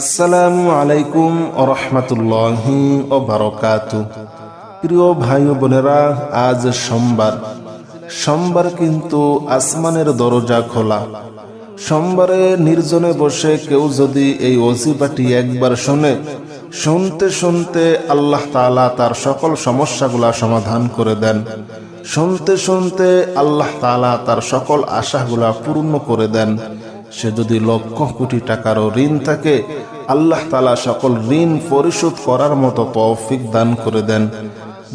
আসসালামু আলাইকুম ওয়া রাহমাতুল্লাহি ওয়া বারাকাতুহু। প্রিয় ভাই ও বোনেরা, আজ সোমবার কিন্তু আসমানের দরজা খোলা। সোমবারে নির্জনে বসে কেউ যদি এই ওজিফাটি একবার শুনতে শুনতে আল্লাহ তাআলা তার সকল সমস্যাগুলা সমাধান করে দেন। শুনতে আল্লাহ তাআলা তার সকল আশাগুলা পূর্ণ করে দেন। সে যদি লক্ষ কোটি টাকারও ঋণ থাকে, আল্লাহ তাআলা সকল ঋণ পরিশোধ করার মতো তৌফিক দান করে দেন।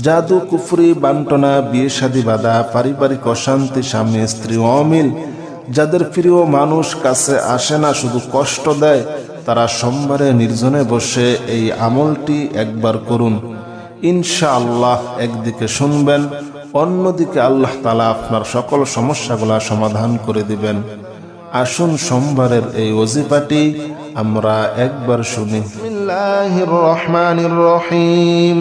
জাদু, কুফরি, বান্টনা, বিয়ে শাদী বাঁধা, পারিবারিক অশান্তি, স্বামী স্ত্রী অমিল, যাদের প্রিয় মানুষ কাছে আসে না, শুধু কষ্ট দেয়, তারা সোমবারে নির্জনে বসে এই আমলটি একবার করুন। ইনশাআল্লাহ একদিকে শুনবেন, অন্যদিকে আল্লাহ তাআলা আপনার সকল সমস্যাগুলা সমাধান করে দিবেন। আসুন সোমবারের এই ওজিফাটি আমরা একবার শুনি। বিসমিল্লাহির রহমানির রহিম।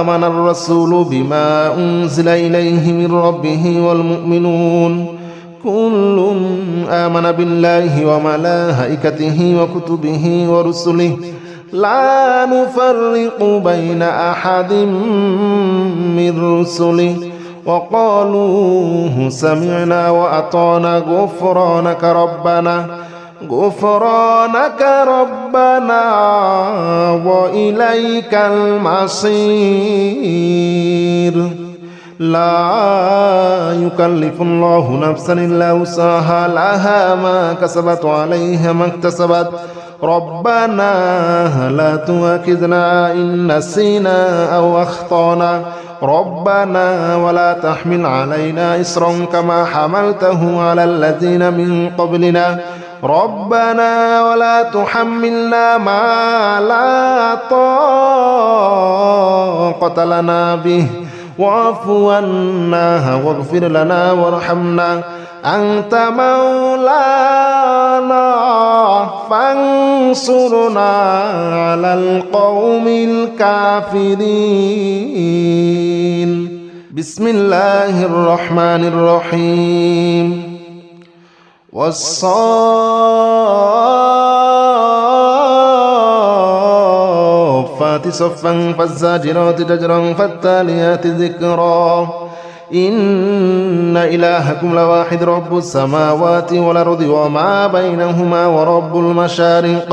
আমানার রাসূলু বিমা উনজিলা ইলাইহি মির রাব্বিহি ওয়াল মুমিনুন কুল্লুন আমানা বিল্লাহি ওয়া মালাইকাতিহি ওয়া কুতুবিহি ওয়া রুসুলিহি লা নুফাররিকু বাইনা আহাদিম মির রুসুলিহি وقالوا سمعنا وأطعنا غفرانك ربنا وإليك المصير لا يكلف الله نفسا إلا وسعها لها ما كسبت وعليها ما اكتسبت ربنا لا تؤاخذنا إن نسينا أو أخطأنا ربنا ولا تحمل علينا إصرا كما حملته على الذين من قبلنا ربنا ولا تحملنا ما لا طاقة لنا به واعف عنا واغفر لنا وارحمنا أنت مولانا فانصرنا على القوم الكافرين بسم الله الرحمن الرحيم والصافات صفا فالزاجرات زجرا فالتاليات ذكرا إن إلهكم لواحد رب السماوات والأرض وما بينهما ورب المشارق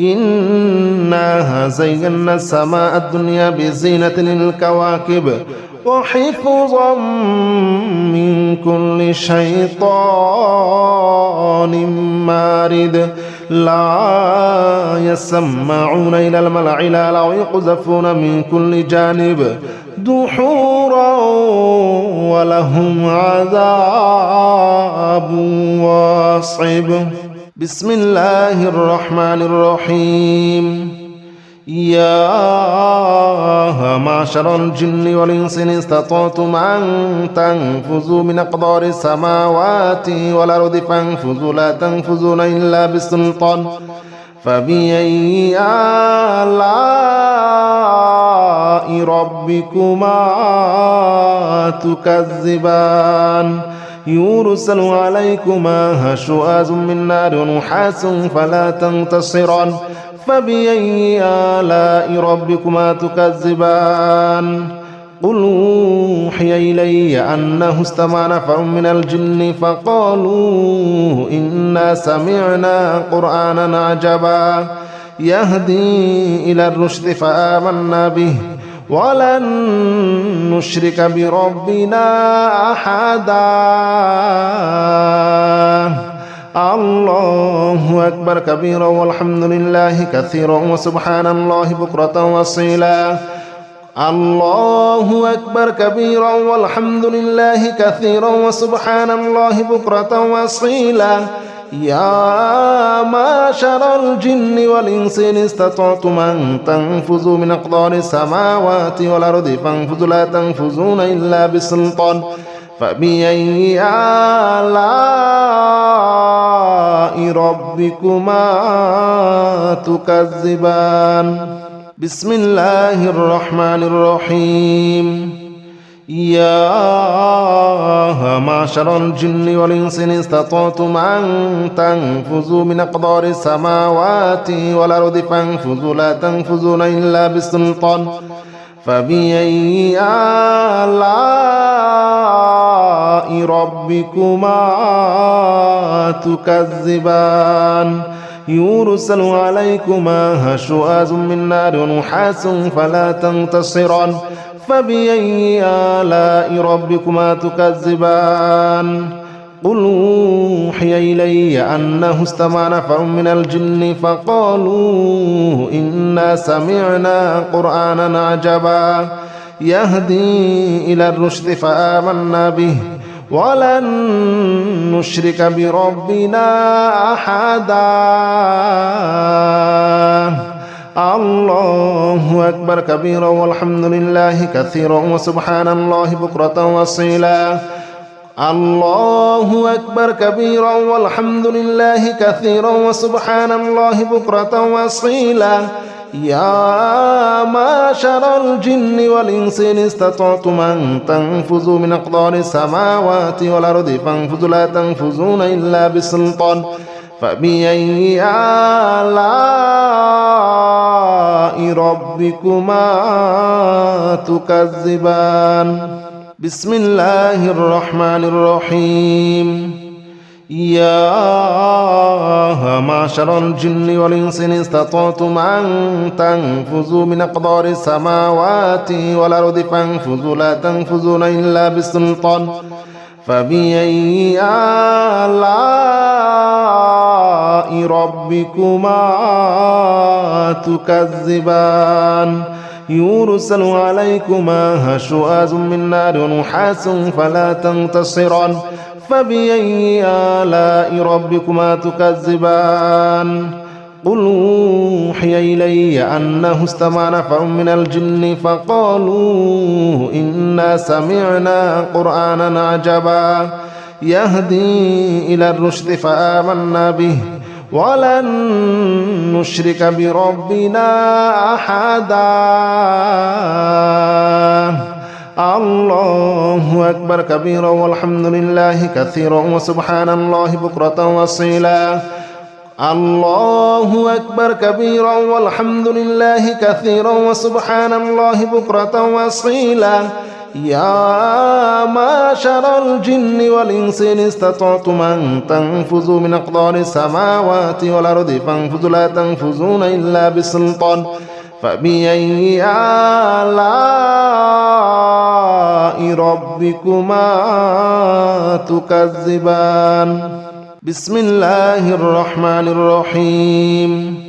إنا زينا السماء الدنيا بزينة للكواكب وحفظا من كل شيطان مارد لا يسمعون إلى الملأ الأعلى ويقذفون من كل جانب دحورا ولهم عذاب واصب بسم الله الرحمن الرحيم يا معشر الجن والإنس إن استطعتم أن تنفذوا من أقدار السماوات والأرض فانفذوا لا تنفذون إلا بسلطان فبأي آلاء ربكما تكذبان يرسل عليكما شواظ من نار ونحاس فلا تنتصران فبأي آلاء ربكما تكذبان قل أوحي إلي أنه استمع نفر من الجن فقالوا إنا سمعنا قرآنا عجبا يهدي إلى الرشد فآمنا به ولن نشرك بربنا أحدا الله أكبر كبيرا والحمد لله كثيرا وسبحان الله بكرة وأصيلا الله أكبر كبيرا والحمد لله كثيرا وسبحان الله بكرة وأصيلا يا معشر الجن والإنس إن استطعتم أن تنفذوا من أقدار السماوات والأرض فانفذوا لا تنفذون إلا بسلطان فبأي آلاء ربكما تكذبان بسم الله الرحمن الرحيم يا معشر الجن والإنس إن استطعتم أن تنفذوا من أقدار السماوات والأرض فانفذوا لا تنفذون إلا بسلطان فبأي آلاء ربكما تكذبان يرسل عليكما شواظ من نار ونحاس فلا تنتصران فبأي آلاء ربكما تكذبان قل أوحي إلي أنه استمع نفر من الجن فقالوا إنا سمعنا قرآنا عجبا يهدي إلى الرشد فآمنا به ولن نشرك بربنا أحدا الله أكبر كبيرا والحمد لله كثيرا وسبحان الله بكرة وأصيلا الله أكبر كبيرا والحمد لله كثيرا وسبحان الله بكرة وأصيلا يا معشر الجن والإنس إن استطعتم أن تنفذوا من أقدار السماوات والأرض فانفذوا لا تنفذون إلا بسلطان فبأي آلاء ربكما تكذبان بسم الله الرحمن الرحيم يا معشر الجن والإنس إن استطعتم أن تنفذوا من أقدار السماوات والأرض فانفذوا لا تنفذون إلا بسلطان فبأي آلاء ربكما تكذبان يرسل عليكما شواظ من نار ونحاس فلا تنتصران فبأي آلاء ربكما تكذبان قل أوحي إلي أنه استمع نفر من الجن فقالوا إنا سمعنا قرآنا عجبا يهدي إلى الرشد فآمنا به ولن نشرك بربنا أحدا الله أكبر كبيرا والحمد لله كثيرا وسبحان الله بكرة وأصيلا الله أكبر كبيرا والحمد لله كثيرا وسبحان الله بكرة وأصيلا يا معشر الجن والإنس إن استطعتم أن تنفذوا من أقدار السماوات والأرض فانفذوا لا تنفذون إلا بسلطان فبأي آلاء ربكما تكذبان بسم الله الرحمن الرحيم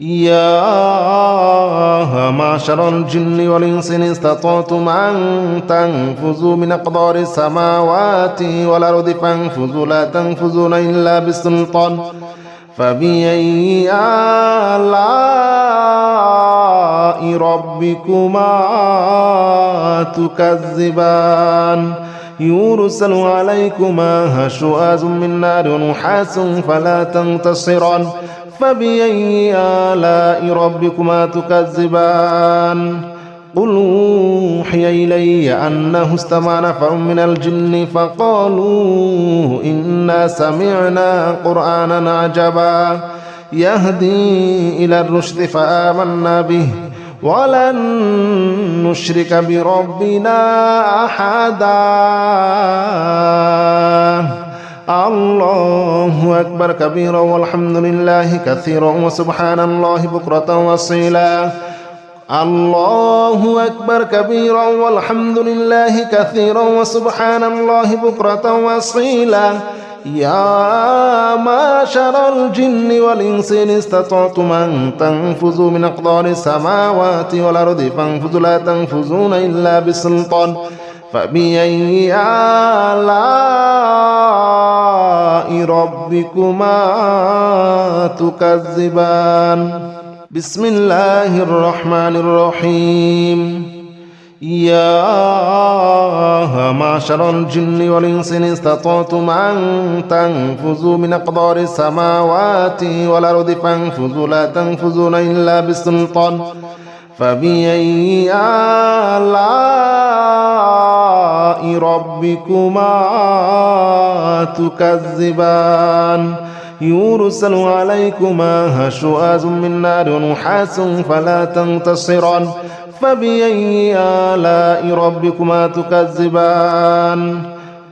يا معشر الجن والإنس إن استطعتم أن تنفذوا من أقدار السماوات والأرض فانفذوا لا تنفذون إلا بسلطان فبأي آلاء ربكما تكذبان يرسل عليكما شواظ من نار ونحاس فلا تنتصران فبأي آلاء ربكما تكذبان قل أوحي إلي أنه استمع نفر من الجن فقالوا إنا سمعنا قرآنا عجبا يهدي إلى الرشد فآمنا به ولن نشرك بربنا أحدا الله أكبر كبيرا والحمد لله كثيرا وسبحان الله بكرة وأصيلا الله أكبر كبيرا والحمد لله كثيرا وسبحان الله بكرة وأصيلا يا معشر الجن والإنس إن استطعتم أن تنفذوا من أقدار السماوات والأرض فانفذوا لا تنفذون إلا بسلطان فبأي آلاء ربكما تكذبان بسم الله الرحمن الرحيم يا معشر الجن والإنس إن استطعتم أن تنفذوا من أقدار السماوات والأرض فانفذوا لا تنفذون إلا بسلطان فبأي آلاء ربكما تكذبان يرسل عليكما شواظ من نار ونحاس فلا تنتصران فبأي آلاء ربكما تكذبان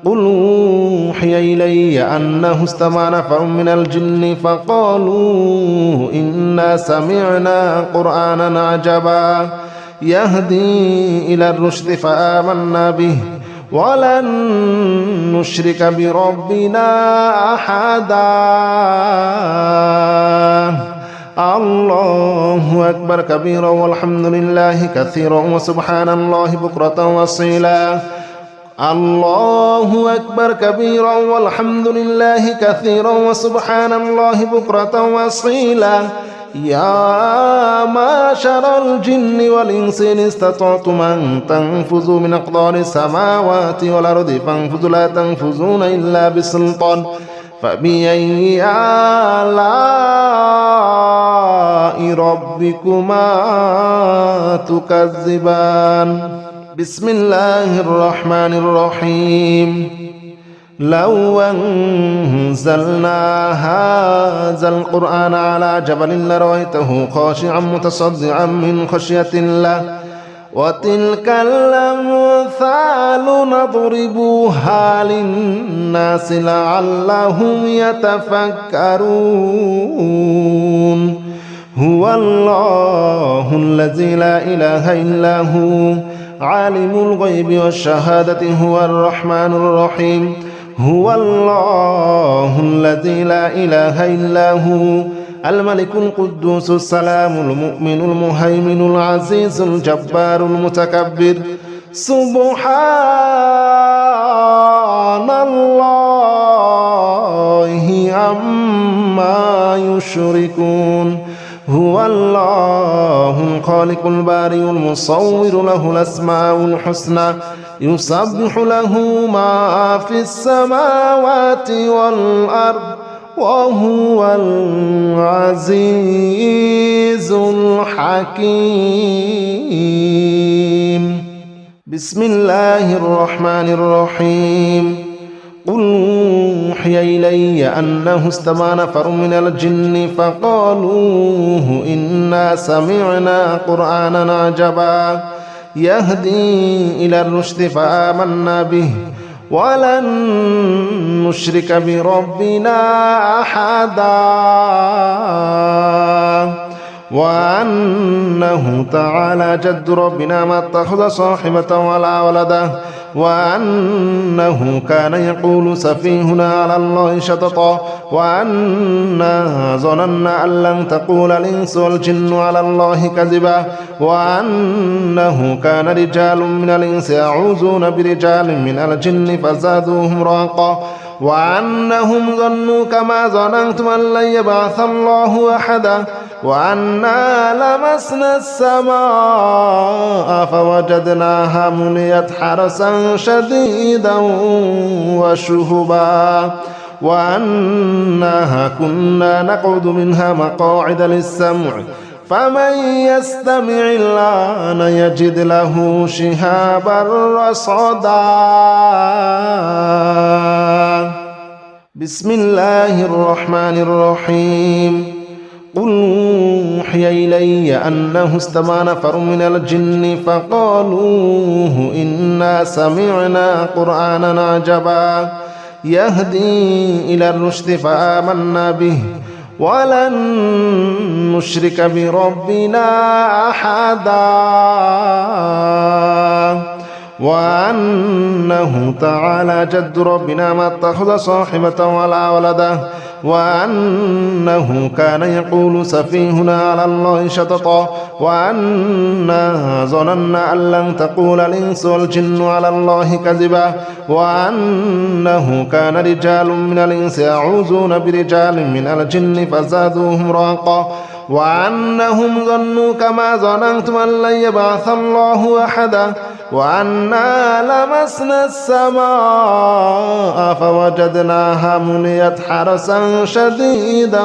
قل أوحي إلي أنه استمع نفر من الجن فقالوا إنا سمعنا قرآنا عجبا يهدي إلى الرشد فآمنا به ولن نشرك بربنا أحدا الله أكبر كبيرا والحمد لله كثيرا وسبحان الله بكرة وأصيلا الله أكبر كبيرا والحمد لله كثيرا وسبحان الله بكرة وأصيلا يا معشر الجن والإنس إن استطعتم أن تنفذوا من أقطار السماوات والأرض فانفذوا لا تنفذون إلا بسلطان فبأي آلاء ربكما تكذبان بسم الله الرحمن الرحيم لو أنزلنا هذا القرآن على جبل لرأيته خاشعا متصدعا من خشية الله وتلك الأمثال نضربها للناس لعلهم يتفكرون هو الله الذي لا إله إلا هو عالم الغيب والشهادة هو الرحمن الرحيم هو الله الذي لا إله إلا هو الملك القدوس السلام المؤمن المهيمن العزيز الجبار المتكبر سبحان الله عما يشركون هو الله الخالق البارئ المصور له الأسماء الحسنى يسبح له ما في السماوات والأرض وهو العزيز الحكيم بسم الله الرحمن الرحيم قل أوحي إلي أنه استمع نفر من الجن فقالوا إنا سمعنا قرآنا عجبا يهدي إلى الرشد فآمنا به ولن نشرك بربنا أحدا وأنه تعالى جد ربنا ما اتخذ صاحبة ولا ولدا وأنه كان يقول سفيهنا على الله شططا وأنا ظننا أن لن تقول الإنس والجن على الله كذبا وأنه كان رجال من الإنس يعوذون برجال من الجن فزادوهم رهقا وأنهم ظنوا كما ظننتم أن لن يبعث الله أحدا وأنا لمسنا السماء فوجدناها مليت حرسا شديدا وشهبا وأنها كنا نقعد منها مقاعد للسمع فمن يستمع الآن يجد له شهابا رصدا بسم الله الرحمن الرحيم قل أوحي إلي أنه استمع نفر من الجن فقالوا إنا سمعنا قرآنا عجبا يهدي إلى الرشد فآمنا به ولن نشرك بربنا أحدا وأنه تعالى جد ربنا ما اتخذ صاحبة ولا ولدا وأنه كان يقول سفيهنا على الله شططا وأنا ظننا أن لن تقول الإنس والجن على الله كذبا وأنه كان رجال من الإنس يعوذون برجال من الجن فزادوهم رهقا وأنهم ظنوا كما ظننتم أن لن يبعث الله أحدا وأنا لمسنا السماء فوجدناها مليت حرسا شديدا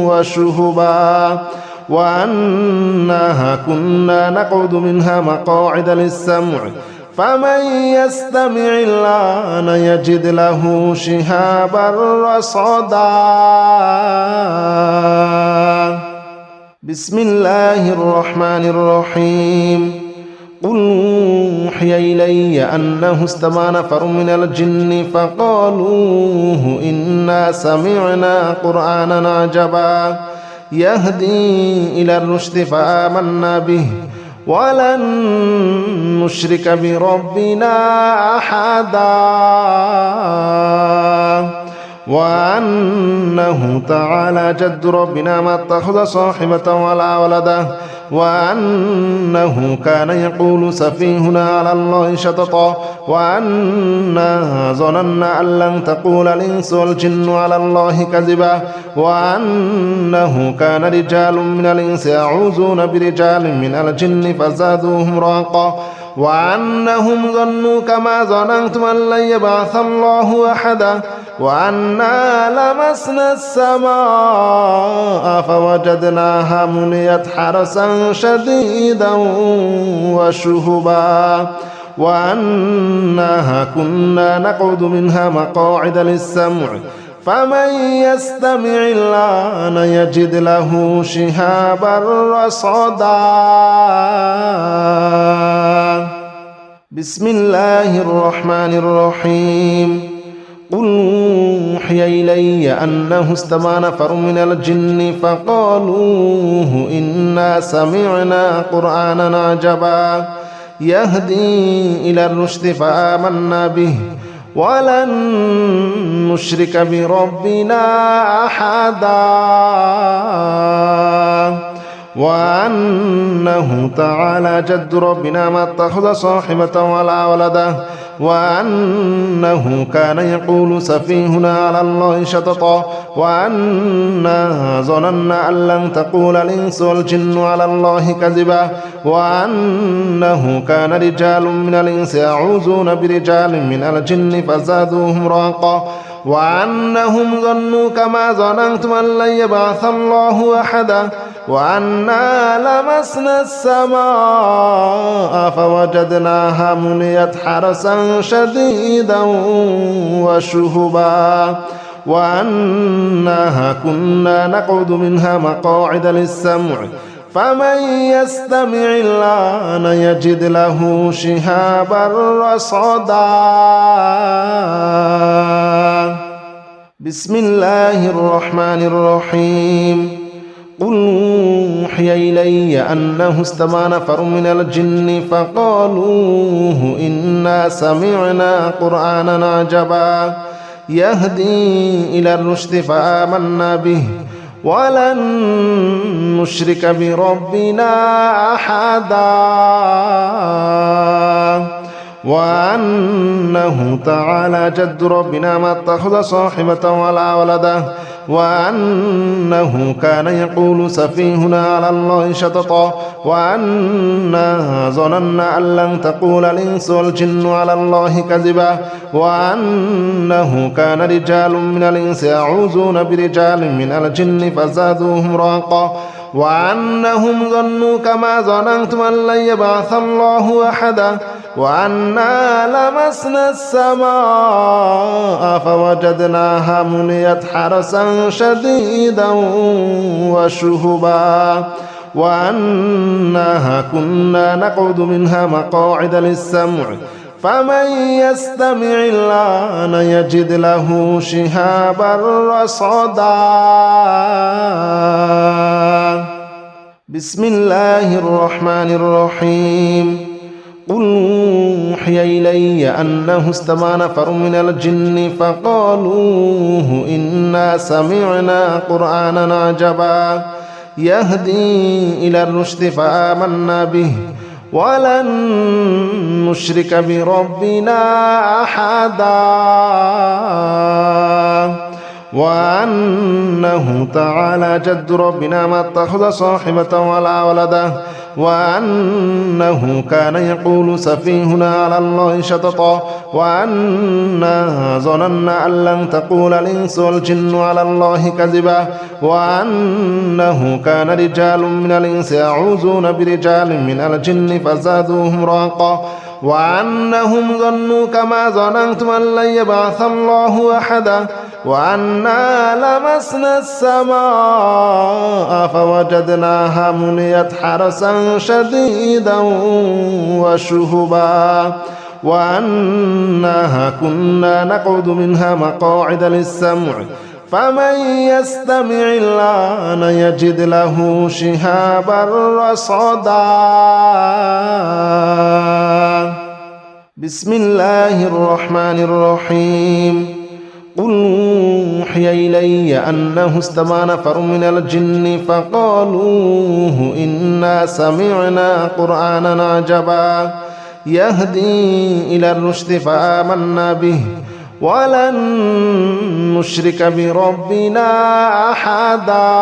وشهبا وأنها كنا نقعد منها مقاعد للسمع فمن يستمع الآن يجد له شهابا رصدا بسم الله الرحمن الرحيم قل أوحي إلي أنه استمع نفر من الجن فقالوا إنا سمعنا قرآنا عجبا يهدي إلى الرشد فآمنا به ولن نشرك بربنا أحدا وأنه تعالى جد ربنا ما اتخذ صاحبة ولا ولدا وأنه كان يقول سفيهنا على الله شططا وأنا ظننا أن لن تقول الإنس والجن على الله كذبا وأنه كان رجال من الإنس يعوذون برجال من الجن فزادوهم رهقا وأنهم ظنوا كما ظننتم أن لن يبعث الله أحدا وأنا لمسنا السماء فوجدناها مليت حرسا شديدا وشهبا وأنها كنا نقعد منها مقاعد للسمع فمن يستمع الآن يجد له شهابا رصدا بسم الله الرحمن الرحيم قل أوحي إلي أنه استمع نفر من الجن فقالوا إنا سمعنا قرآنا عجبا يهدي إلى الرشد فآمنا به ولن نشرك بربنا أحدا وأنه تعالى جد ربنا ما اتخذ صاحبة ولا ولدا وأنه كان يقول سفيهنا على الله شططا وأنا ظننا أن لن تقول الإنس والجن على الله كذبا وأنه كان رجال من الإنس يعوذون برجال من الجن فزادوهم رهقا وأنهم ظنوا كما ظننتم أن لن يبعث الله أحدا وأنا لمسنا السماء فوجدناها مليت حرسا شديدا وشهبا وأنها كنا نقعد منها مقاعد للسمع فمن يستمع الآن يجد له شهابا رصدا بسم الله الرحمن الرحيم قل أوحي إلي أنه استمع نفر من الجن فقالوا إنا سمعنا قرآنا عجبا يهدي إلى الرشد فآمنا به ولن نشرك بربنا أحدا وأنه تعالى جد ربنا ما اتخذ صاحبة ولا ولدا وأنه كان يقول سفيهنا على الله شططا وأنا ظننا أن لن تقول الإنس والجن على الله كذبا وأنه كان رجال من الإنس يعوذون برجال من الجن فزادوهم رهقا وأنهم ظنوا كما ظننتم أن لن يبعث الله أحدا وأنا لمسنا السماء فوجدناها مليت حرسا شديدا وشهبا وأنها كنا نقعد منها مقاعد للسمع فمن يستمع الآن يجد له شهابا رصدا بسم الله الرحمن الرحيم قل أوحي إلي أنه استمع نفر من الجن فقالوا إنا سمعنا قرآنا عجبا يهدي إلى الرشد فآمنا به ولن نشرك بربنا أحدا وأنه تعالى جد ربنا ما اتخذ صاحبة ولا ولدا وأنه كان يقول سفيهنا على الله شططا وأنا ظننا أن لن تقول الإنس والجن على الله كذبا وأنه كان رجال من الإنس يعوذون برجال من الجن فزادوهم رهقا وأنهم ظنوا كما ظننتم أن لن يبعث الله أحدا وأنا لمسنا السماء فوجدناها مليت حرسا شديدا وشهبا وأنها كنا نقعد منها مقاعد للسمع فمن يستمع الآن يجد له شهابا رصدا بسم الله الرحمن الرحيم قل أوحي إلي أنه استمع نفر من الجن فقالوا إنا سمعنا قرآنا عجبا يهدي إلى الرشد فآمنا به ولن نشرك بربنا أحدا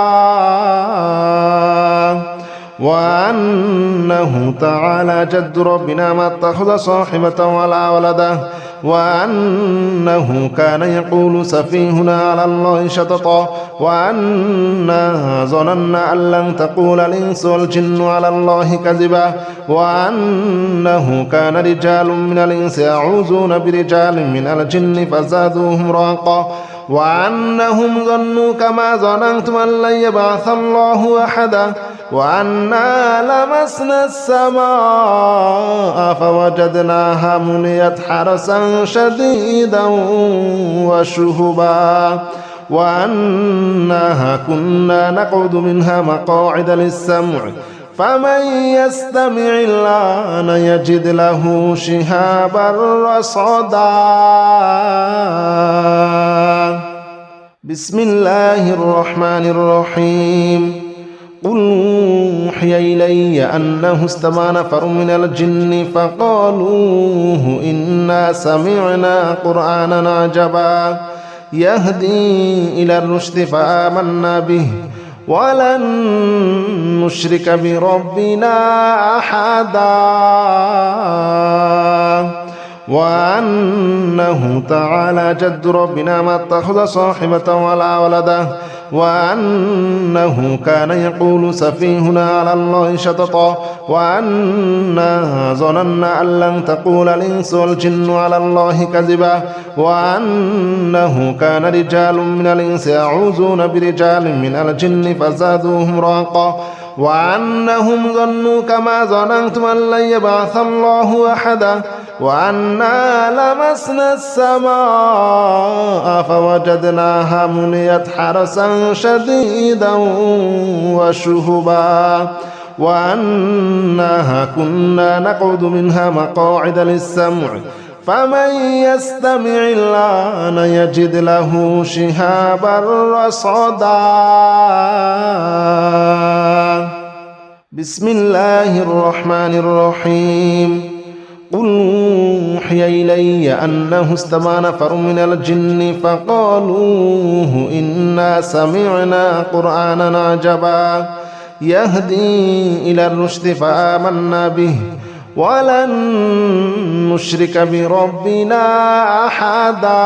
وأنه تعالى جد ربنا ما اتخذ صاحبة ولا ولدا وأنه كان يقول سفيهنا على الله شططا وأنا ظننا أن لن تقول الإنس والجن على الله كذبا وأنه كان رجال من الإنس يعوذون برجال من الجن فزادوهم رهقا وأنهم ظنوا كما ظننتم أن لن يبعث الله أحدا وأنا لمسنا السماء فوجدناها مليت حرسا شديدا وشهبا وأنها كنا نقعد منها مقاعد للسمع فمن يستمع الآن يجد له شهابا رصدا بسم الله الرحمن الرحيم قل أوحي إلي أنه استمع نفر من الجن فقالوا إنا سمعنا قرآنا عجبا يهدي إلى الرشد فآمنا به ولن نشرك بربنا أحدا وأنه تعالى جد ربنا ما اتخذ صاحبة ولا ولدا وأنه كان يقول سفيهنا على الله شططا وأنا ظننا أن لن تقول الإنس والجن على الله كذبا وأنه كان رجال من الإنس يعوذون برجال من الجن فزادوهم رهقا وأنهم ظنوا كما ظننتم أن لن يبعث الله أحدا وأنا لمسنا السماء فوجدناها مليت حرسا شديدا وشهبا وأنها كنا نقعد منها مقاعد للسمع فمن يستمع الآن يجد له شهابا رصدا بسم الله الرحمن الرحيم قل أوحي إلي أنه استمع نفر من الجن فقالوا إنا سمعنا قرآنا عجبا يهدي إلى الرشد فآمنا به ولن نشرك بربنا أحدا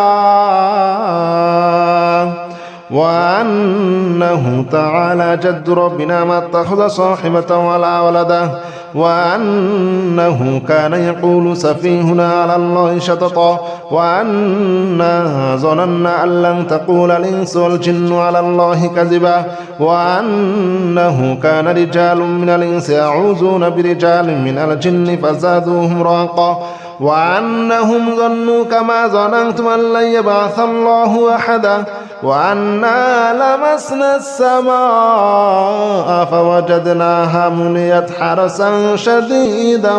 وأنه تعالى جد ربنا ما اتخذ صاحبة ولا ولدا وأنه كان يقول سفيهنا على الله شططا وأنا ظننا أن لن تقول الإنس والجن على الله كذبا وأنه كان رجال من الإنس يعوذون برجال من الجن فزادوهم رهقا وأنهم ظنوا كما ظننتم أن لن يبعث الله أحدا وأنا لمسنا السماء فوجدناها مليت حرسا شديدا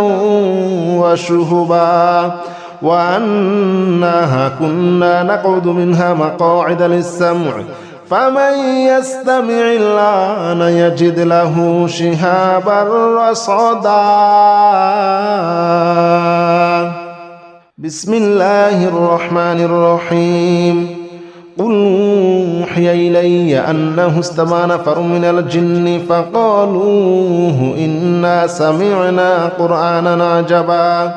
وشهبا وأنها كنا نقعد منها مقاعد للسمع فمن يستمع الآن يجد له شهابا رصدا بسم الله الرحمن الرحيم قل أوحي إلي أنه استمع نفر من الجن فقالوا إنا سمعنا قرآنا عجبا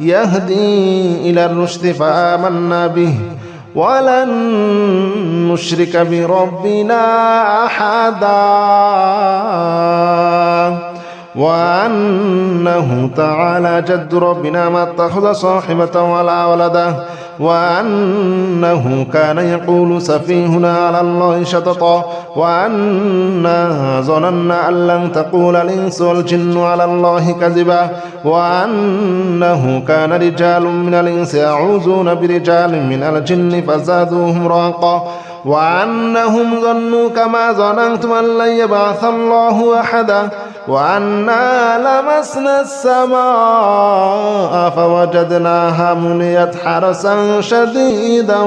يهدي إلى الرشد فآمنا به ولن نشرك بربنا أحدا وأنه تعالى جد ربنا ما اتخذ صاحبة ولا ولدا وأنه كان يقول سفيهنا على الله شططا وأنا ظننا أن لن تقول الإنس والجن على الله كذبا وأنه كان رجال من الإنس يعوذون برجال من الجن فزادوهم رهقا وأنهم ظنوا كما ظننتم أن لن يبعث الله أحدا وأنا لمسنا السماء فوجدناها مليت حرسا شديدا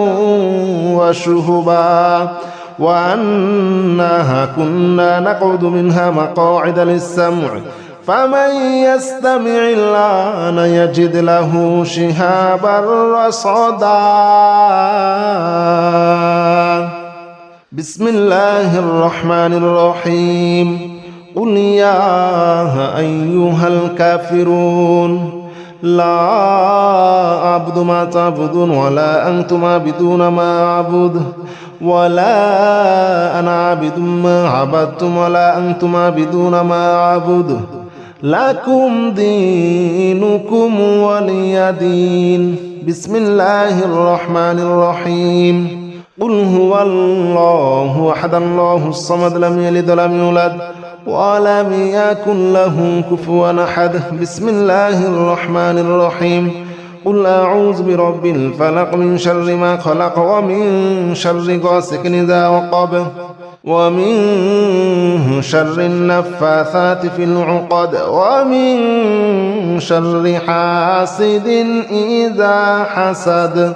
وشهبا وأنها كنا نقعد منها مقاعد للسمع فمن يستمع الآن يجد له شهابا رصدا بسم الله الرحمن الرحيم قل يا أيها الكافرون لا أعبد ما تعبدون ولا أنتم عابدون ما أعبد ولا أنا عابد ما عبدتم ولا أنتم عابدون ما أعبد لكم دينكم ولي دين بسم الله الرحمن الرحيم قل هو الله أحد الله الصمد لم يلد ولم يولد ولم يكن له كفوا أحد بسم الله الرحمن الرحيم قل أعوذ برب الفلق من شر ما خلق ومن شر غاسق إذا وقب ومن شر النفاثات في العقد ومن شر حاسد إذا حسد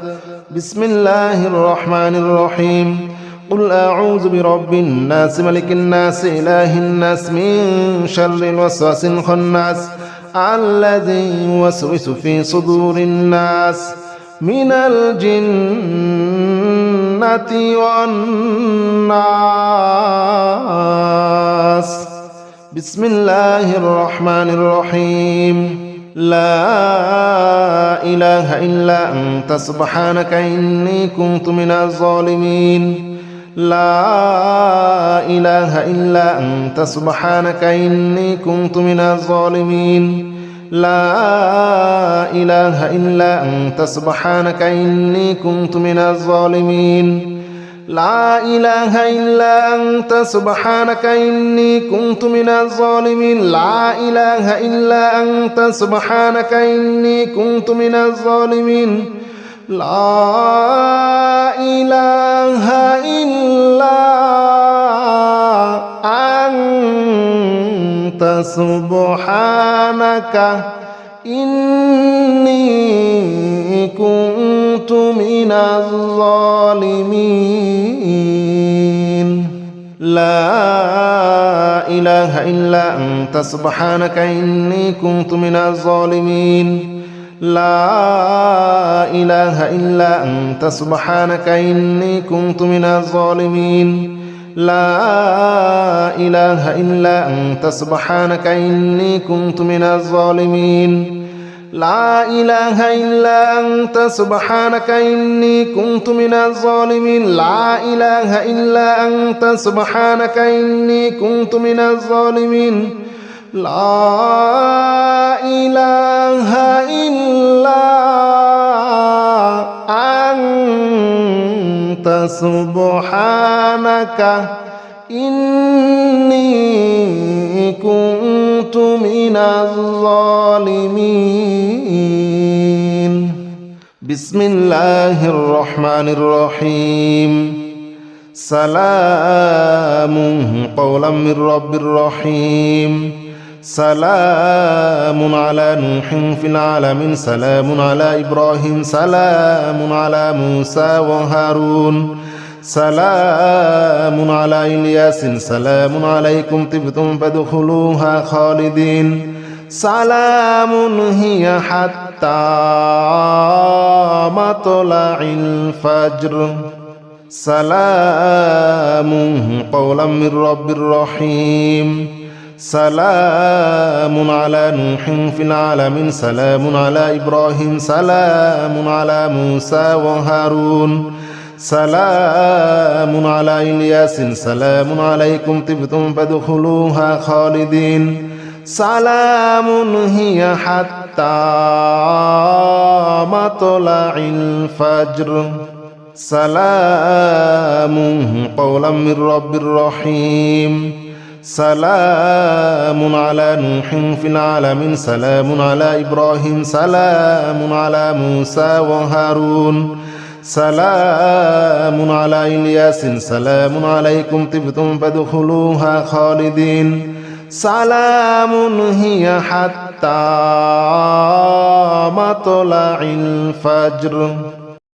بسم الله الرحمن الرحيم قل أعوذ برب الناس ملك الناس إله الناس من شر الوسواس الخناس الذي يوسوس في صدور الناس من الجنة والناس بسم الله الرحمن الرحيم لا إله إلا أنت سبحانك إني كنت من الظالمين لا إله إلا أنت سبحانك إني كنت من الظالمين لا إله إلا أنت سبحانك إني كنت من الظالمين لا إله إلا أنت سبحانك إني كنت من الظالمين لا إله إلا أنت سبحانك إني كنت من الظالمين لا إله إلا أنت سبحانك إني كنت من الظالمين لا إله إلا أنت سبحانك إني كنت من الظالمين لا إله إلا أنت سبحانك إني كنت من الظالمين لا إله إلا أنت سبحانك إني كنت من الظالمين لا إله إلا أنت سبحانك إني كنت من الظالمين لا إله إلا أنت سبحانك إني كنت من الظالمين لا إله إلا أنت سبحانك إني كنت من الظالمين بسم الله الرحمن الرحيم سلام قولا من رب رحيم سلام على نوح في العالمين سلام على إبراهيم سلام على موسى وهارون سلام على إلياس سلام عليكم طبتم فادخلوها خالدين سلام هي حتى مطلع الفجر سلام قولا من رب رحيم سلام على نوح في العالمين سلام على إبراهيم سلام على موسى وهارون سلام على إلياس سلام عليكم طبتم فادخلوها خالدين সালামুন হিয়া হাত্তা মাতলাইল ফাজর সালামুন কওলাম মির রাব্বির রহিম সালামুন আলা নূহিন ফিল আলামিন সালামুন আলা ইব্রাহিম সালামুন আলা মূসা ওয়া হারুন সালামুন আলা ইলিয়াসিন সালামুন আলাইকুম তিবতুম ফাদখুলুহা খালিদিন সালামুন হিয়া হাত্তা মাতলাইল ফাজর।